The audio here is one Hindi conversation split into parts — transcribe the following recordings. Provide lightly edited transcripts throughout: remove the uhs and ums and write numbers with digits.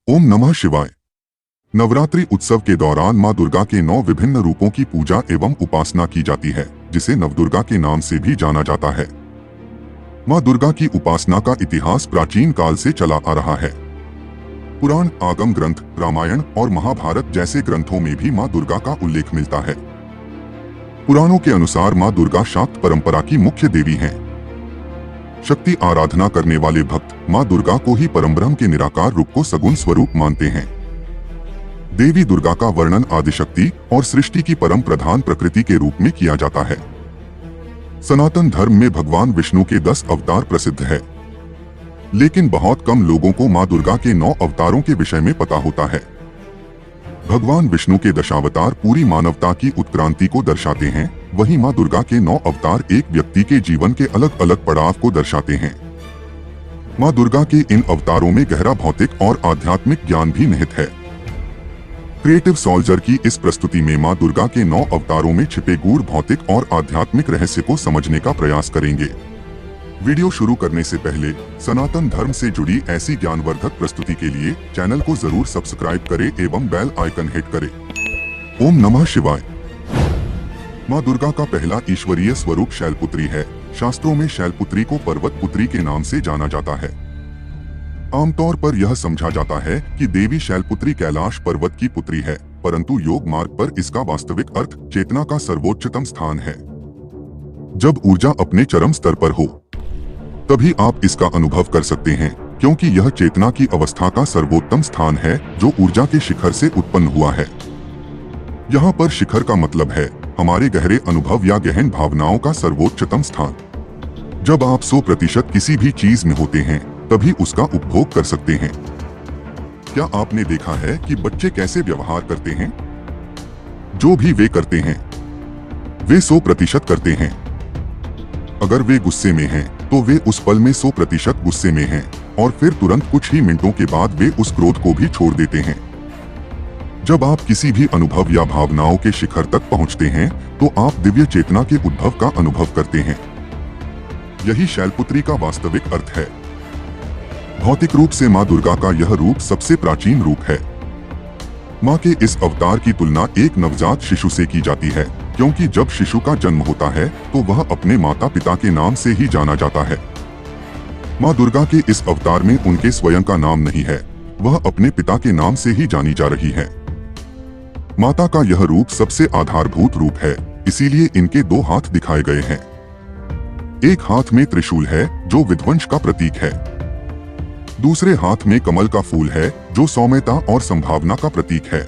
ओम नमः शिवाय। नवरात्रि उत्सव के दौरान मां दुर्गा के 9 विभिन्न रूपों की पूजा एवं उपासना की जाती है, जिसे नवदुर्गा के नाम से भी जाना जाता है। मां दुर्गा की उपासना का इतिहास प्राचीन काल से चला आ रहा है। पुराण, आगम ग्रंथ, रामायण और महाभारत जैसे ग्रंथों में भी मां दुर्गा का उल्लेख मिलता है। पुराणों के अनुसार मां दुर्गा शाक्त परंपरा की मुख्य देवी हैं। शक्ति आराधना करने वाले भक्त मां दुर्गा को ही परमब्रह्म के निराकार रूप को सगुण स्वरूप मानते हैं। देवी दुर्गा का वर्णन आदिशक्ति और सृष्टि की परम प्रधान प्रकृति के रूप में किया जाता है। सनातन धर्म में भगवान विष्णु के 10 अवतार प्रसिद्ध है, लेकिन बहुत कम लोगों को मां दुर्गा के 9 अवतारों के विषय में पता होता है। भगवान विष्णु के दशावतार पूरी मानवता की उत्क्रांति को दर्शाते हैं, वहीं मां दुर्गा के 9 अवतार एक व्यक्ति के जीवन के अलग अलग पड़ाव को दर्शाते हैं। मां दुर्गा के इन अवतारों में गहरा भौतिक और आध्यात्मिक ज्ञान भी निहित है। क्रिएटिव सोल्जर की इस प्रस्तुति में मां दुर्गा के 9 अवतारों में छिपे गूढ़ भौतिक और आध्यात्मिक रहस्य को समझने का प्रयास करेंगे। वीडियो शुरू करने से पहले सनातन धर्म से जुड़ी ऐसी ज्ञानवर्धक प्रस्तुति के लिए चैनल को जरूर सब्सक्राइब करें एवं बेल आइकन हिट करें। ओम नमः शिवाय। मां दुर्गा का पहला ईश्वरीय स्वरूप शैलपुत्री है। शास्त्रों में शैलपुत्री को पर्वत पुत्री के नाम से जाना जाता है। आमतौर पर यह समझा जाता है कि देवी शैलपुत्री कैलाश पर्वत की पुत्री है, परंतु योग मार्ग पर इसका वास्तविक अर्थ चेतना का सर्वोच्चतम स्थान है। जब ऊर्जा अपने चरम स्तर पर हो तभी आप इसका अनुभव कर सकते हैं, क्योंकि यह चेतना की अवस्था का सर्वोत्तम स्थान है जो ऊर्जा के शिखर से उत्पन्न हुआ है। यहाँ पर शिखर का मतलब है हमारे गहरे अनुभव या गहन भावनाओं का सर्वोच्चतम स्थान। जब आप 100% किसी भी चीज में होते हैं तभी उसका उपभोग कर सकते हैं। क्या आपने देखा है कि बच्चे कैसे व्यवहार करते हैं? जो भी वे करते हैं वे 100% करते हैं। अगर वे गुस्से में हैं तो वे उस पल में 100% गुस्से में हैं और फिर तुरंत कुछ ही मिनटों के बाद वे उस क्रोध को भी छोड़ देते हैं। जब आप किसी भी अनुभव या भावनाओं के शिखर तक पहुंचते हैं तो आप दिव्य चेतना के उद्भव का अनुभव करते हैं। यही शैलपुत्री का वास्तविक अर्थ है। भौतिक रूप से मां दुर्गा का यह रूप सबसे प्राचीन रूप है। मां के इस अवतार की तुलना एक नवजात शिशु से की जाती है, क्योंकि जब शिशु का जन्म होता है तो वह अपने माता पिता के नाम से ही जाना जाता है। मां दुर्गा के इस अवतार में उनके स्वयं का नाम नहीं है, वह अपने पिता के नाम से ही जानी जा रही है। माता का यह रूप सबसे आधारभूत रूप है, इसीलिए इनके 2 हाथ दिखाए गए हैं। एक हाथ में त्रिशूल है जो विध्वंस का प्रतीक है। दूसरे हाथ में कमल का फूल है जो सौम्यता और संभावना का प्रतीक है।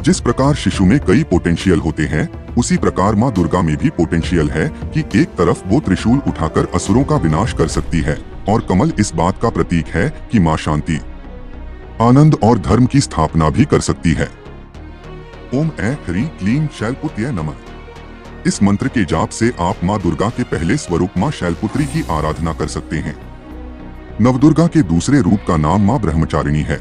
जिस प्रकार शिशु में कई पोटेंशियल होते हैं, उसी प्रकार मां दुर्गा में भी पोटेंशियल है कि एक तरफ वो त्रिशूल उठाकर असुरों का विनाश कर सकती है और कमल इस बात का प्रतीक है कि मां शांति, आनंद और धर्म की स्थापना भी कर सकती है। ओम ऐ ह्रीं क्लीं शैलपुत्र्यै नमः। इस मंत्र के जाप से आप मां दुर्गा के पहले स्वरूप मां शैलपुत्री की आराधना कर सकते हैं। नवदुर्गा के दूसरे रूप का नाम मां ब्रह्मचारिणी है।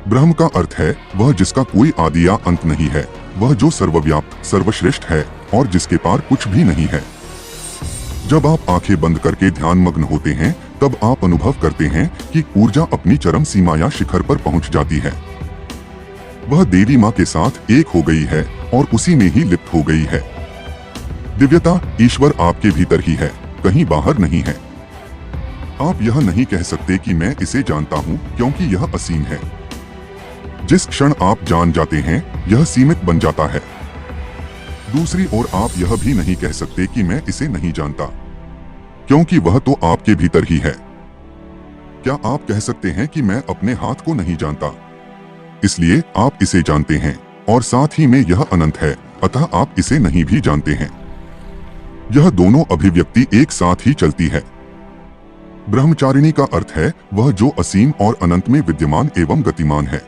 ब्रह्म का अर्थ है वह जिसका कोई आदि या अंत नहीं है, वह जो सर्वव्याप्त सर्वश्रेष्ठ है और जिसके पार कुछ भी नहीं है। जब आप आंखें बंद करके ध्यान मग्न होते हैं तब आप अनुभव करते हैं कि ऊर्जा अपनी चरम सीमा या शिखर पर पहुंच जाती है। वह देवी मां के साथ एक हो गई है और उसी में ही लिप्त हो गई है। दिव्यता, ईश्वर आपके भीतर ही है, कहीं बाहर नहीं है। आप यह नहीं कह सकते कि मैं इसे जानता हूँ, क्योंकि यह असीम है। जिस क्षण आप जान जाते हैं यह सीमित बन जाता है। दूसरी ओर आप यह भी नहीं कह सकते कि मैं इसे नहीं जानता, क्योंकि वह तो आपके भीतर ही है। क्या आप कह सकते हैं कि मैं अपने हाथ को नहीं जानता? इसलिए आप इसे जानते हैं और साथ ही में यह अनंत है, अतः आप इसे नहीं भी जानते हैं। यह दोनों अभिव्यक्ति एक साथ ही चलती है। ब्रह्मचारिणी का अर्थ है वह जो असीम और अनंत में विद्यमान एवं गतिमान है।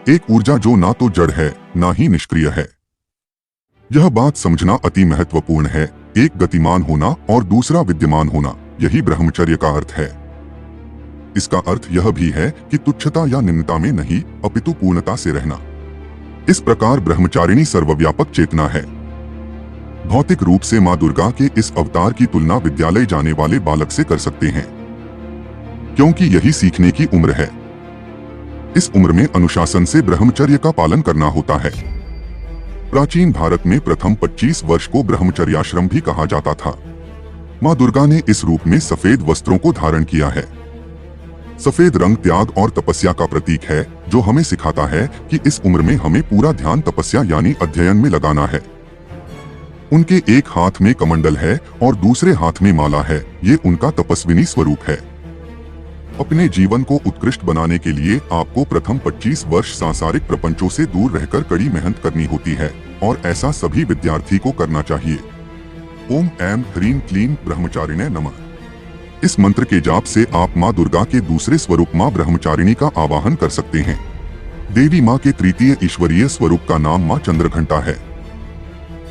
एक ऊर्जा जो ना तो जड़ है ना ही निष्क्रिय है। यह बात समझना अति महत्वपूर्ण है। एक गतिमान होना और दूसरा विद्यमान होना, यही ब्रह्मचर्य का अर्थ है। इसका अर्थ यह भी है कि तुच्छता या निम्नता में नहीं, अपितु पूर्णता से रहना। इस प्रकार ब्रह्मचारिणी सर्वव्यापक चेतना है। भौतिक रूप से मां दुर्गा के इस अवतार की तुलना विद्यालय जाने वाले बालक से कर सकते हैं। क्योंकि यही सीखने की उम्र है। इस उम्र में अनुशासन से ब्रह्मचर्य का पालन करना होता है। प्राचीन भारत में प्रथम 25 वर्ष को ब्रह्मचर्याश्रम भी कहा जाता था। माँ दुर्गा ने इस रूप में सफेद वस्त्रों को धारण किया है। सफेद रंग त्याग और तपस्या का प्रतीक है, जो हमें सिखाता है कि इस उम्र में हमें पूरा ध्यान तपस्या यानी अध्ययन में लगाना है। उनके एक हाथ में कमंडल है और दूसरे हाथ में माला है। ये उनका तपस्विनी स्वरूप है। अपने जीवन को उत्कृष्ट बनाने के लिए आपको प्रथम 25 वर्ष सांसारिक प्रपंचों से दूर रहकर कड़ी मेहनत करनी होती है और ऐसा सभी विद्यार्थी को करना चाहिए। ओम ऐं ह्रीं क्लीं ब्रह्मचारिणे नमः। इस मंत्र के जाप से आप माँ दुर्गा के दूसरे स्वरूप माँ ब्रह्मचारिणी का आवाहन कर सकते हैं। देवी माँ के तृतीय ईश्वरीय स्वरूप का नाम माँ चंद्रघंटा है।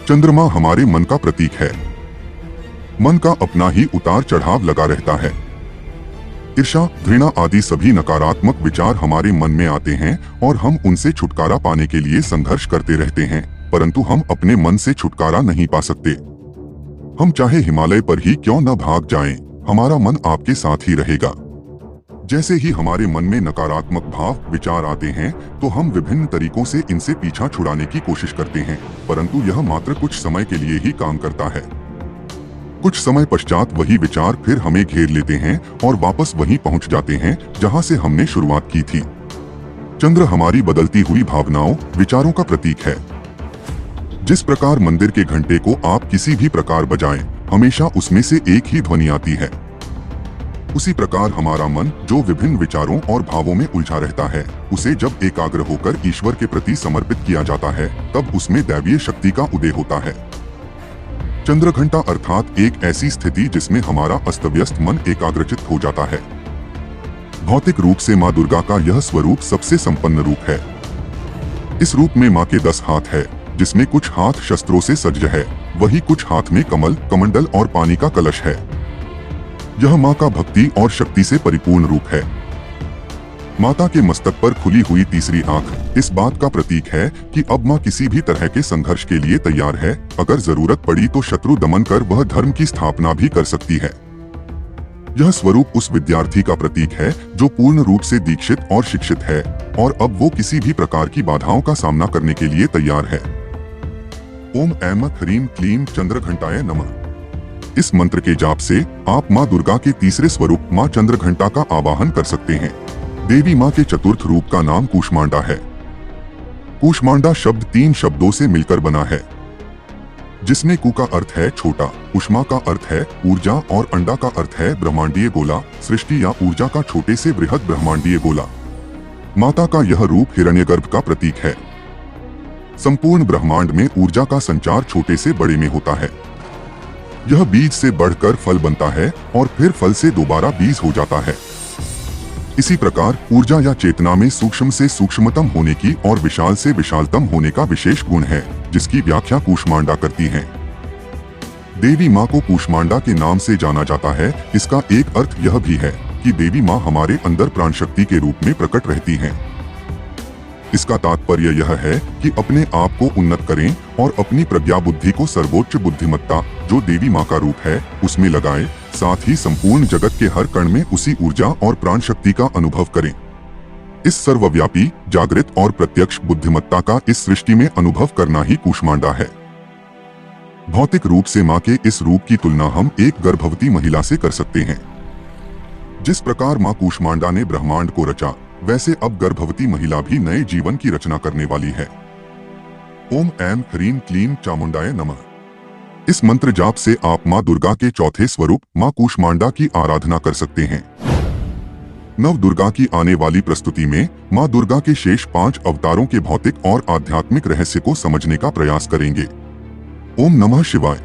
चंद्रमा हमारे मन का प्रतीक है। मन का अपना ही उतार चढ़ाव लगा रहता है। ईर्ष्या, घृणा आदि सभी नकारात्मक विचार हमारे मन में आते हैं और हम उनसे छुटकारा पाने के लिए संघर्ष करते रहते हैं, परंतु हम अपने मन से छुटकारा नहीं पा सकते। हम चाहे हिमालय पर ही क्यों न भाग जाएं, हमारा मन आपके साथ ही रहेगा। जैसे ही हमारे मन में नकारात्मक भाव विचार आते हैं तो हम विभिन्न तरीकों से इनसे पीछा छुड़ाने की कोशिश करते हैं, परंतु यह मात्र कुछ समय के लिए ही काम करता है। कुछ समय पश्चात वही विचार फिर हमें घेर लेते हैं और वापस वहीं पहुंच जाते हैं जहां से हमने शुरुआत की थी। चंद्र हमारी बदलती हुई भावनाओं, विचारों का प्रतीक है। जिस प्रकार मंदिर के घंटे को आप किसी भी प्रकार बजाएं, हमेशा उसमें से एक ही ध्वनि आती है, उसी प्रकार हमारा मन जो विभिन्न विचारों और भावों में उलझा रहता है, उसे जब एकाग्र होकर ईश्वर के प्रति समर्पित किया जाता है, तब उसमें दैवीय शक्ति का उदय होता है। चंद्रघंटा अर्थात एक ऐसी स्थिति जिसमें हमारा अस्तव्यस्त मन एकाग्रचित हो जाता है। भौतिक रूप से माँ दुर्गा का यह स्वरूप सबसे संपन्न रूप है। इस रूप में माँ के 10 हाथ है, जिसमें कुछ हाथ शस्त्रों से सज्ज है, वही कुछ हाथ में कमल, कमंडल और पानी का कलश है। यह माँ का भक्ति और शक्ति से परिपूर्ण रूप है। माता के मस्तक पर खुली हुई तीसरी आंख इस बात का प्रतीक है कि अब माँ किसी भी तरह के संघर्ष के लिए तैयार है। अगर जरूरत पड़ी तो शत्रु दमन कर वह धर्म की स्थापना भी कर सकती है। यह स्वरूप उस विद्यार्थी का प्रतीक है जो पूर्ण रूप से दीक्षित और शिक्षित है और अब वो किसी भी प्रकार की बाधाओं का सामना करने के लिए तैयार है। ओम ऐं ह्रीं क्लीं चंद्रघंटाय नमः। इस मंत्र के जाप से आप माँ दुर्गा के तीसरे स्वरूप माँ चंद्रघंटा का आवाहन कर सकते हैं। देवी माँ के चतुर्थ रूप का नाम कूष्मांडा है। कूष्मांडा शब्द 3 शब्दों से मिलकर बना है, जिसमें कु का अर्थ है छोटा, उष्मा का अर्थ है ऊर्जा और अंडा का अर्थ है ब्रह्मांडीय गोला, सृष्टि या ऊर्जा का छोटे से बृहद ब्रह्मांडीय गोला। माता का यह रूप हिरण्यगर्भ का प्रतीक है। संपूर्ण ब्रह्मांड में ऊर्जा का संचार छोटे से बड़े में होता है। यह बीज से बढ़कर फल बनता है और फिर फल से दोबारा बीज हो जाता है। इसी प्रकार ऊर्जा या चेतना में सूक्ष्म से सूक्ष्मतम होने की और विशाल से विशालतम होने का विशेष गुण है, जिसकी व्याख्या कूष्मांडा करती है। देवी माँ को कूष्मांडा के नाम से जाना जाता है। इसका एक अर्थ यह भी है कि देवी माँ हमारे अंदर प्राण शक्ति के रूप में प्रकट रहती हैं। इसका तात्पर्य यह है कि अपने आप को उन्नत करें और अपनी प्रज्ञा बुद्धि को सर्वोच्च बुद्धिमत्ता जो देवी माँ का रूप है उसमें लगाएं, साथ ही संपूर्ण जगत के हर कण में उसी ऊर्जा और प्राण शक्ति का अनुभव करें। इस सर्वव्यापी, जागृत और प्रत्यक्ष बुद्धिमत्ता का इस सृष्टि में अनुभव करना ही कूष्मांडा है। भौतिक रूप से माँ के इस रूप की तुलना हम एक गर्भवती महिला से कर सकते हैं। जिस प्रकार माँ कूष्मांडा ने ब्रह्मांड को रचा, वैसे अब गर्भवती महिला भी नए जीवन की रचना करने वाली है। ओम ऐं ह्रीं क्लीं चामुंडाय नमः। इस मंत्र जाप से आप माँ दुर्गा के चौथे स्वरूप माँ कूष्मांडा की आराधना कर सकते हैं। नव दुर्गा की आने वाली प्रस्तुति में माँ दुर्गा के शेष 5 अवतारों के भौतिक और आध्यात्मिक रहस्य को समझने का प्रयास करेंगे। ओम नमः शिवाय।